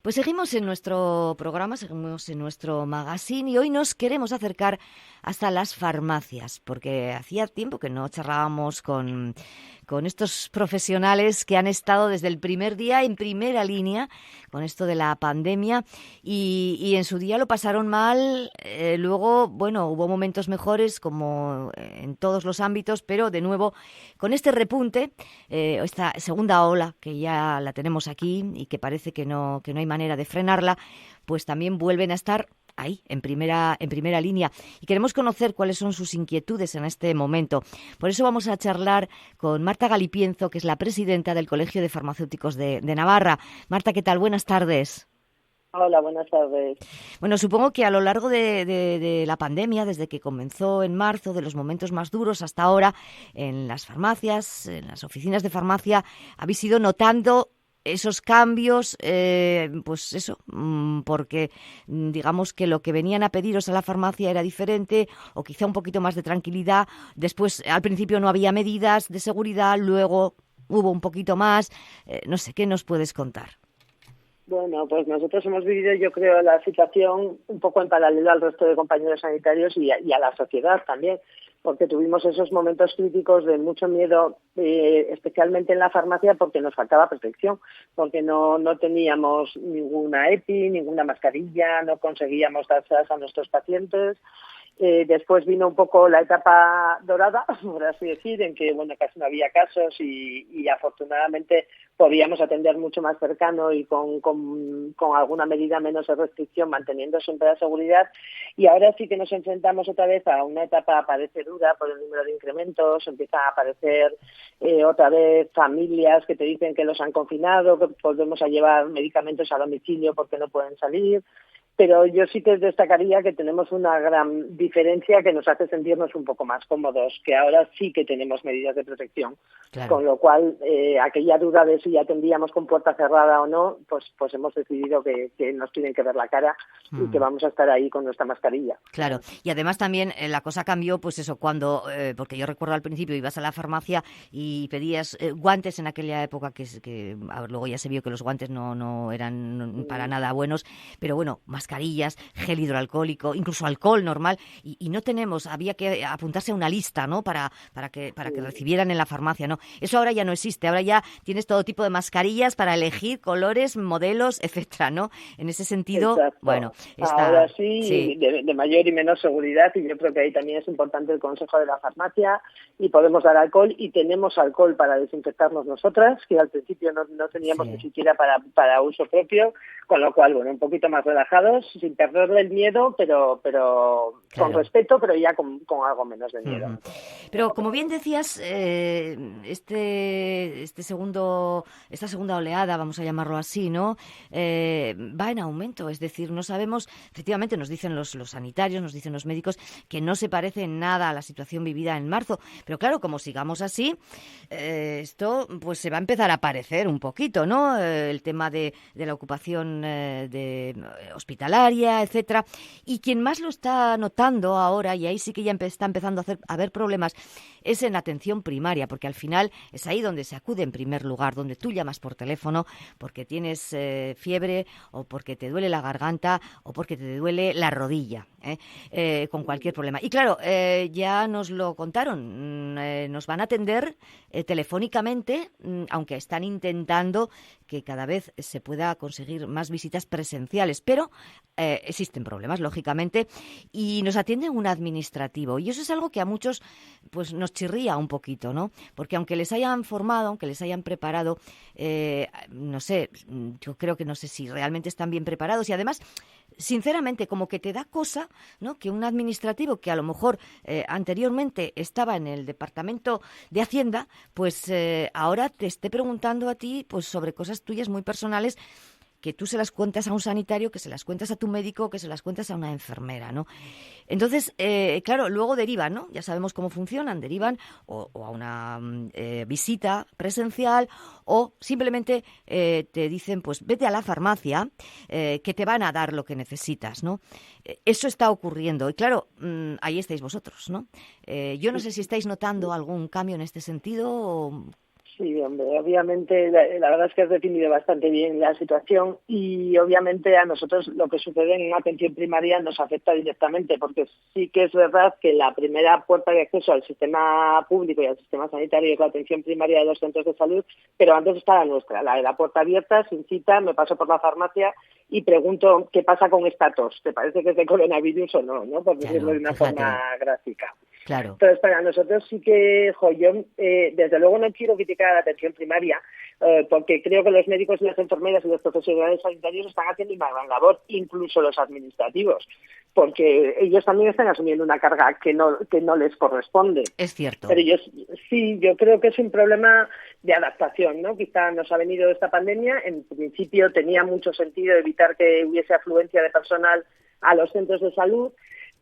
Pues seguimos en nuestro programa, seguimos en nuestro magazine y hoy nos queremos acercar hasta las farmacias, porque hacía tiempo que no charlábamos con estos profesionales que han estado desde el primer día en primera línea con esto de la pandemia y en su día lo pasaron mal, luego, bueno, hubo momentos mejores como en todos los ámbitos, pero de nuevo con este repunte, esta segunda ola que ya la tenemos aquí y que parece que no hay manera de frenarla, pues también vuelven a estar ahí, en primera línea. Y queremos conocer cuáles son sus inquietudes en este momento. Por eso vamos a charlar con Marta Galipienzo, que es la presidenta del Colegio de Farmacéuticos de Navarra. Marta, ¿qué tal? Buenas tardes. Hola, buenas tardes. Bueno, supongo que a lo largo de la pandemia, desde que comenzó en marzo, de los momentos más duros hasta ahora, en las farmacias, en las oficinas de farmacia, habéis ido notando esos cambios, pues eso, porque digamos que lo que venían a pediros a la farmacia era diferente o quizá un poquito más de tranquilidad. Después, al principio no había medidas de seguridad, luego hubo un poquito más. No sé, ¿qué nos puedes contar? Bueno, pues nosotros hemos vivido, yo creo, la situación un poco en paralelo al resto de compañeros sanitarios y a la sociedad también, porque tuvimos esos momentos críticos de mucho miedo, especialmente en la farmacia, porque nos faltaba protección, porque no teníamos ninguna EPI, ninguna mascarilla, no conseguíamos dárselas a nuestros pacientes. Después vino un poco la etapa dorada, por así decir, en que bueno, casi no había casos y afortunadamente podíamos atender mucho más cercano y con alguna medida menos de restricción, manteniendo siempre la seguridad. Y ahora sí que nos enfrentamos otra vez a una etapa, parece dura por el número de incrementos, empiezan a aparecer otra vez familias que te dicen que los han confinado, que volvemos a llevar medicamentos a domicilio porque no pueden salir. Pero yo sí que destacaría que tenemos una gran diferencia que nos hace sentirnos un poco más cómodos, que ahora sí que tenemos medidas de protección. Claro. Con lo cual, aquella duda de si atendíamos con puerta cerrada o no, pues hemos decidido que nos tienen que ver la cara y que vamos a estar ahí con nuestra mascarilla. Claro, y además también la cosa cambió, pues eso, cuando, porque yo recuerdo al principio ibas a la farmacia y pedías guantes en aquella época, a ver, luego ya se vio que los guantes no eran para nada buenos, pero bueno, mascarillas, gel hidroalcohólico, incluso alcohol normal, y no tenemos, había que apuntarse a una lista, ¿no? Para que recibieran en la farmacia, ¿no? Eso ahora ya no existe, ahora ya tienes todo tipo de mascarillas para elegir colores, modelos, etcétera, ¿no? En ese sentido, bueno, Exacto. Ahora está, sí, sí. de mayor y menor seguridad, y yo creo que ahí también es importante el consejo de la farmacia, y podemos dar alcohol, y tenemos alcohol para desinfectarnos nosotras, que al principio no teníamos ni Sí, siquiera para uso propio, con lo cual, bueno, un poquito más relajados, sin perderle el miedo, pero con claro. respeto, pero ya con algo menos de miedo. Ujú. Pero como bien decías, esta segunda oleada, vamos a llamarlo así, ¿no? Va en aumento, es decir, no sabemos, efectivamente nos dicen los sanitarios, nos dicen los médicos que no se parece en nada a la situación vivida en marzo, pero claro, como sigamos así, esto pues se va a empezar a parecer un poquito, ¿no? El tema de la ocupación hospitalaria, etcétera, y quien más lo está notando ahora, y ahí sí que ya está empezando a haber problemas, es en la atención primaria, porque al final es ahí donde se acude en primer lugar, donde tú llamas por teléfono porque tienes fiebre o porque te duele la garganta o porque te duele la rodilla, con cualquier problema. Y claro, ya nos lo contaron, nos van a atender telefónicamente, aunque están intentando que cada vez se pueda conseguir más visitas presenciales, pero existen problemas, lógicamente, y nos atiende un administrativo. Y eso es algo que a muchos pues nos chirría un poquito, ¿no? Porque aunque les hayan formado, aunque les hayan preparado, no sé, yo creo que no sé si realmente están bien preparados y además, sinceramente, como que te da cosa, ¿no? Que un administrativo que a lo mejor anteriormente estaba en el departamento de Hacienda, pues ahora te esté preguntando a ti pues sobre cosas tuyas muy personales que tú se las cuentas a un sanitario, que se las cuentas a tu médico, que se las cuentas a una enfermera, ¿no? Entonces, claro, luego derivan, ¿no? Ya sabemos cómo funcionan, derivan o a una visita presencial o simplemente te dicen, pues vete a la farmacia, que te van a dar lo que necesitas, ¿no? Eso está ocurriendo y claro, ahí estáis vosotros, ¿no? Yo no sé si estáis notando algún cambio en este sentido o... Sí, hombre, obviamente la verdad es que has definido bastante bien la situación y obviamente a nosotros lo que sucede en atención primaria nos afecta directamente porque sí que es verdad que la primera puerta de acceso al sistema público y al sistema sanitario es la atención primaria de los centros de salud, pero antes está la nuestra, la de la puerta abierta, sin cita, me paso por la farmacia y pregunto qué pasa con esta tos, ¿te parece que es de coronavirus o no? ¿No? Por decirlo de una forma gráfica. Claro. Entonces, para nosotros sí que, yo desde luego no quiero criticar a la atención primaria, porque creo que los médicos y las enfermeras y los profesionales sanitarios están haciendo una gran labor, incluso los administrativos, porque ellos también están asumiendo una carga que no les corresponde. Es cierto. Pero yo creo que es un problema de adaptación, ¿no? Quizá nos ha venido esta pandemia, en principio tenía mucho sentido evitar que hubiese afluencia de personal a los centros de salud,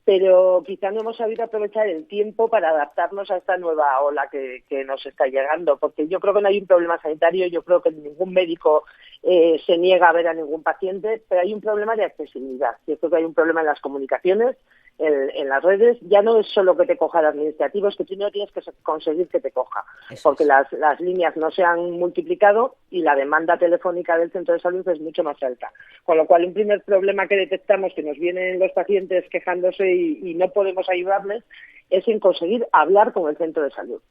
pero quizá no hemos sabido aprovechar el tiempo para adaptarnos a esta nueva ola que nos está llegando, porque yo creo que no hay un problema sanitario, yo creo que ningún médico se niega a ver a ningún paciente, pero hay un problema de accesibilidad. Yo creo que hay un problema en las comunicaciones, en las redes. Ya no es solo que te coja el administrativo, es que primero tienes que conseguir que te coja, porque las líneas no se han multiplicado y la demanda telefónica del centro de salud es mucho más alta. Con lo cual, un primer problema que detectamos, que nos vienen los pacientes quejándose y no podemos ayudarles, es en conseguir hablar con el centro de salud.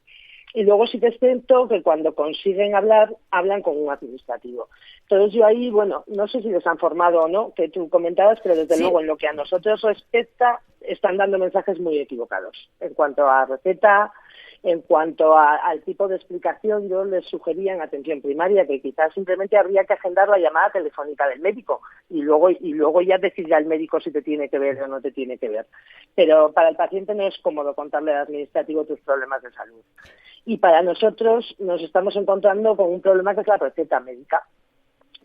Y luego sí que es cierto que cuando consiguen hablar, hablan con un administrativo. Entonces yo ahí, bueno, no sé si les han formado o no, que tú comentabas, pero desde luego en lo que a nosotros respecta, están dando mensajes muy equivocados. En cuanto a receta, en cuanto al tipo de explicación, yo les sugería en atención primaria que quizás simplemente habría que agendar la llamada telefónica del médico y luego ya decirle al médico si te tiene que ver o no te tiene que ver. Pero para el paciente no es cómodo contarle al administrativo tus problemas de salud. Y para nosotros nos estamos encontrando con un problema que es la receta médica,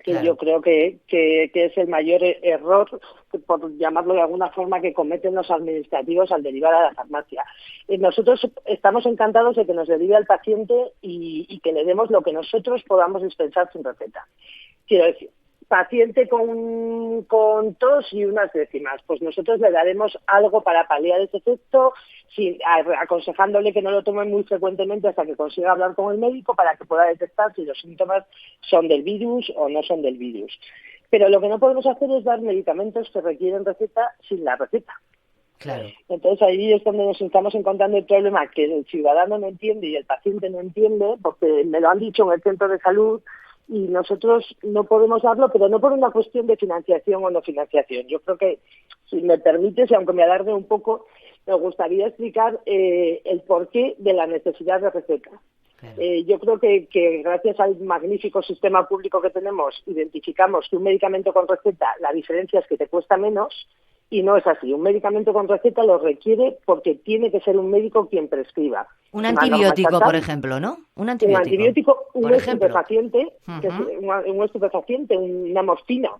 que claro, yo creo que es el mayor error, por llamarlo de alguna forma, que cometen los administrativos al derivar a la farmacia. Nosotros estamos encantados de que nos derive al paciente y que le demos lo que nosotros podamos dispensar sin receta. Quiero decir, paciente con tos y unas décimas, pues nosotros le daremos algo para paliar ese efecto, aconsejándole que no lo tome muy frecuentemente hasta que consiga hablar con el médico para que pueda detectar si los síntomas son del virus o no son del virus. Pero lo que no podemos hacer es dar medicamentos que requieren receta sin la receta. Claro. Entonces ahí es donde nos estamos encontrando el problema, que el ciudadano no entiende y el paciente no entiende, porque me lo han dicho en el centro de salud, y nosotros no podemos darlo, pero no por una cuestión de financiación o no financiación. Yo creo que, si me permites, y aunque me alargue un poco, me gustaría explicar el porqué de la necesidad de receta. Claro. Yo creo que gracias al magnífico sistema público que tenemos, identificamos que un medicamento con receta, la diferencia es que te cuesta menos, y no es así. Un medicamento con receta lo requiere porque tiene que ser un médico quien prescriba. Un antibiótico, por ejemplo, ¿no? Un antibiótico, un estupefaciente, que es un estupefaciente, una morfina,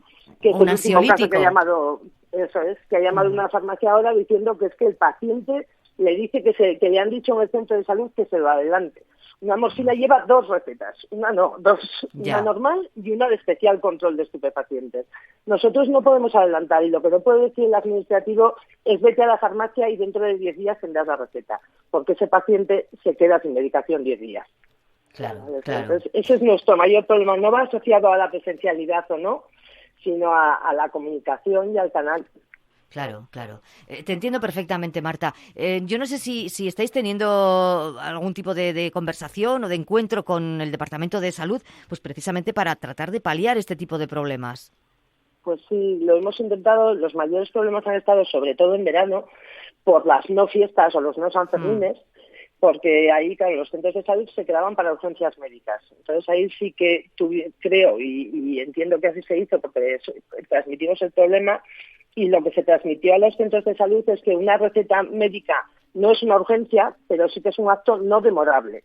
que es el último caso que ha llamado, que ha llamado una farmacia ahora diciendo que es que el paciente le dice que le han dicho en el centro de salud que se lo adelante. Una morfina lleva 2 recetas, una normal y una de especial control de estupefacientes. Nosotros no podemos adelantar y lo que no puede decir el administrativo es vete a la farmacia y dentro de 10 días tendrás la receta, porque ese paciente se queda sin medicación 10 días. Claro. Entonces, ese es nuestro mayor problema. No va asociado a la presencialidad o no, sino a la comunicación y al canal. Claro. Te entiendo perfectamente, Marta. Yo no sé si estáis teniendo algún tipo de conversación o de encuentro con el Departamento de Salud, pues precisamente para tratar de paliar este tipo de problemas. Pues sí, lo hemos intentado. Los mayores problemas han estado sobre todo en verano por las no fiestas o los no sanfermines, porque ahí, claro, los centros de salud se quedaban para urgencias médicas. Entonces ahí sí que creo y entiendo que así se hizo porque transmitimos el problema. Y lo que se transmitió a los centros de salud es que una receta médica no es una urgencia, pero sí que es un acto no demorable.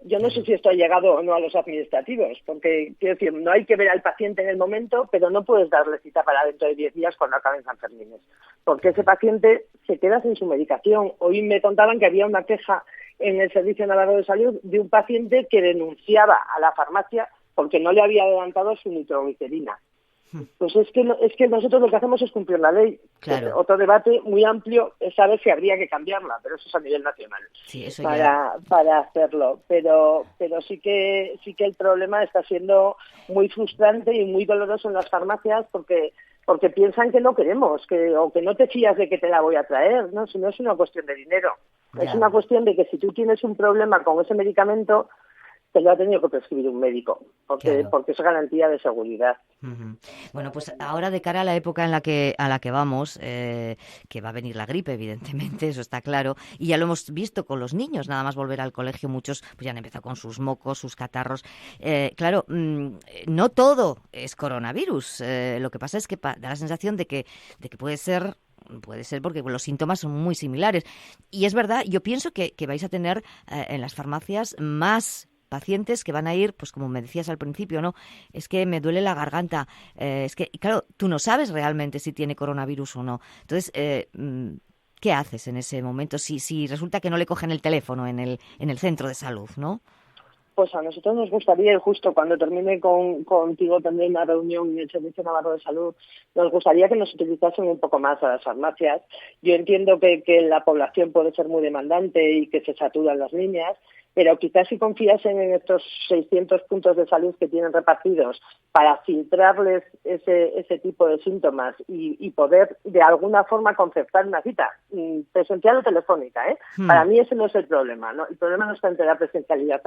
Yo no sé si esto ha llegado o no a los administrativos, porque, quiero decir, no hay que ver al paciente en el momento, pero no puedes darle cita para dentro de 10 días cuando acaben Sanfermines, porque ese paciente se queda sin su medicación. Hoy me contaban que había una queja en el Servicio Navarro de Salud de un paciente que denunciaba a la farmacia porque no le había adelantado su nitroglicerina. Pues es que nosotros lo que hacemos es cumplir la ley. Claro. Otro debate muy amplio es saber si habría que cambiarla, pero eso es a nivel nacional Sí, eso ya. para hacerlo. Pero sí que el problema está siendo muy frustrante y muy doloroso en las farmacias porque piensan que no queremos, o que no te fías de que te la voy a traer, ¿no? Si no es una cuestión de dinero. Ya. Es una cuestión de que si tú tienes un problema con ese medicamento, te lo ha tenido que prescribir un médico, porque Claro. es garantía de seguridad. Ujú. Bueno, pues ahora de cara a la época a la que vamos, que va a venir la gripe, evidentemente, eso está claro, y ya lo hemos visto con los niños, nada más volver al colegio, muchos pues ya han empezado con sus mocos, sus catarros. Claro, no todo es coronavirus. Lo que pasa es que da la sensación de que puede ser. Puede ser porque los síntomas son muy similares. Y es verdad, yo pienso que vais a tener en las farmacias más pacientes que van a ir, pues como me decías al principio, ¿no? Es que me duele la garganta. Es que, claro, tú no sabes realmente si tiene coronavirus o no. Entonces, ¿qué haces en ese momento si resulta que no le cogen el teléfono en el centro de salud, ¿no? Pues a nosotros nos gustaría, y justo cuando termine contigo también una reunión en el Servicio Navarro de Salud, nos gustaría que nos utilizasen un poco más a las farmacias. Yo entiendo que la población puede ser muy demandante y que se saturan las líneas, pero quizás si confiasen en estos 600 puntos de salud que tienen repartidos para filtrarles ese tipo de síntomas y poder de alguna forma concertar una cita, presencial o telefónica, ¿eh? Para mí ese no es el problema, ¿no? El problema no está entre la presencialidad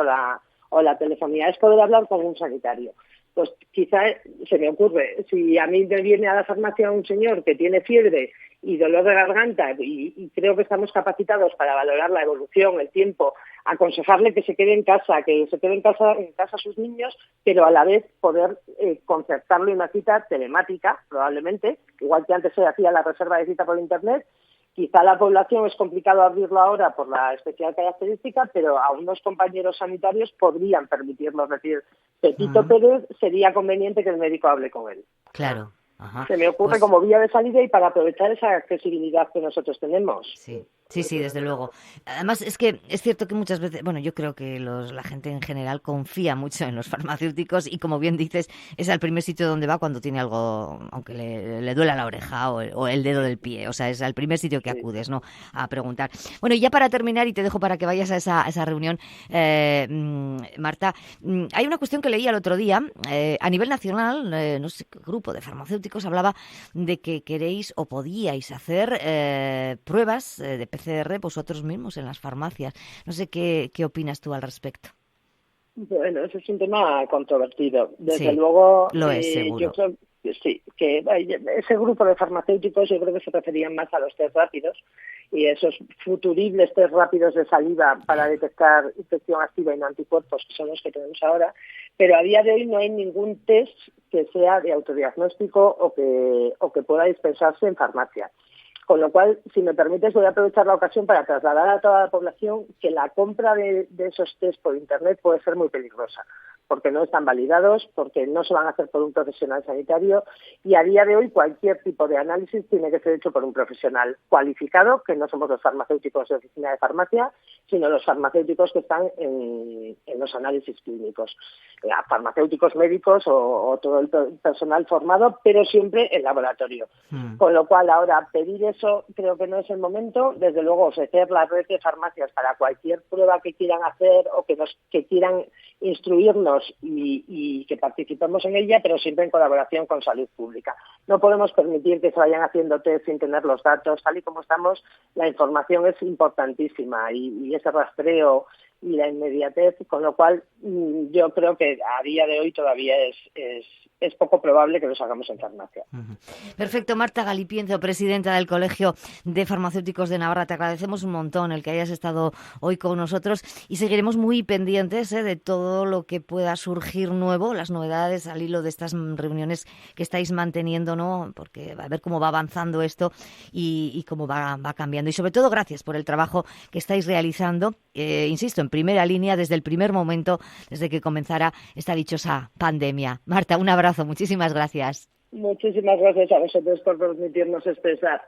o la telefonía, es poder hablar con un sanitario. Pues quizá se me ocurre, si a mí me viene a la farmacia un señor que tiene fiebre y dolor de garganta y creo que estamos capacitados para valorar la evolución, el tiempo, aconsejarle que se quede en casa, en casa sus niños, pero a la vez poder concertarle una cita telemática, probablemente, igual que antes se hacía la reserva de cita por internet. Quizá la población es complicado abrirlo ahora por la especial característica, pero a unos compañeros sanitarios podrían permitirlo. Es decir, Pepito Pérez sería conveniente que el médico hable con él. Claro. Ajá. Se me ocurre Pues, como vía de salida y para aprovechar esa accesibilidad que nosotros tenemos. Sí, desde luego. Además, es que es cierto que muchas veces, bueno, yo creo que la gente en general confía mucho en los farmacéuticos y, como bien dices, es al primer sitio donde va cuando tiene algo, aunque le duela la oreja o el dedo del pie. O sea, es al primer sitio que acudes, ¿no? A preguntar. Bueno, y ya para terminar, y te dejo para que vayas a esa reunión, Marta, hay una cuestión que leí el otro día. A nivel nacional, no sé qué grupo de farmacéuticos hablaba de que queréis o podíais hacer pruebas de PCR vosotros mismos en las farmacias. No sé qué opinas tú al respecto. Bueno, ese es un tema controvertido. Desde Sí, luego, lo es, seguro. yo creo que sí, que ese grupo de farmacéuticos yo creo que se referían más a los test rápidos y esos futuribles test rápidos de saliva para detectar infección activa y no anticuerpos, que son los que tenemos ahora, pero a día de hoy no hay ningún test que sea de autodiagnóstico o que pueda dispensarse en farmacia. Con lo cual, si me permites, voy a aprovechar la ocasión para trasladar a toda la población que la compra de esos test por Internet puede ser muy peligrosa, porque no están validados, porque no se van a hacer por un profesional sanitario y a día de hoy cualquier tipo de análisis tiene que ser hecho por un profesional cualificado, que no somos los farmacéuticos de oficina de farmacia, sino los farmacéuticos que están en los análisis clínicos. Farmacéuticos médicos o todo el personal formado, pero siempre en laboratorio. Con lo cual, ahora pedir eso creo que no es el momento. Desde luego, ofrecer la red de farmacias para cualquier prueba que quieran hacer o que quieran instruirnos y que participemos en ella, pero siempre en colaboración con salud pública. No podemos permitir que se vayan haciendo test sin tener los datos. Tal y como estamos, la información es importantísima y ese rastreo y la inmediatez, con lo cual yo creo que a día de hoy todavía es poco probable que los hagamos en farmacia. Perfecto. Marta Galipienzo, presidenta del Colegio de Farmacéuticos de Navarra, te agradecemos un montón el que hayas estado hoy con nosotros y seguiremos muy pendientes de todo lo que pueda surgir nuevo, las novedades al hilo de estas reuniones que estáis manteniendo, ¿no? Porque a ver cómo va avanzando esto y cómo va cambiando. Y sobre todo, gracias por el trabajo que estáis realizando, insisto, en primera línea desde el primer momento, desde que comenzara esta dichosa pandemia. Marta, un abrazo, muchísimas gracias. Muchísimas gracias a vosotros por permitirnos expresar.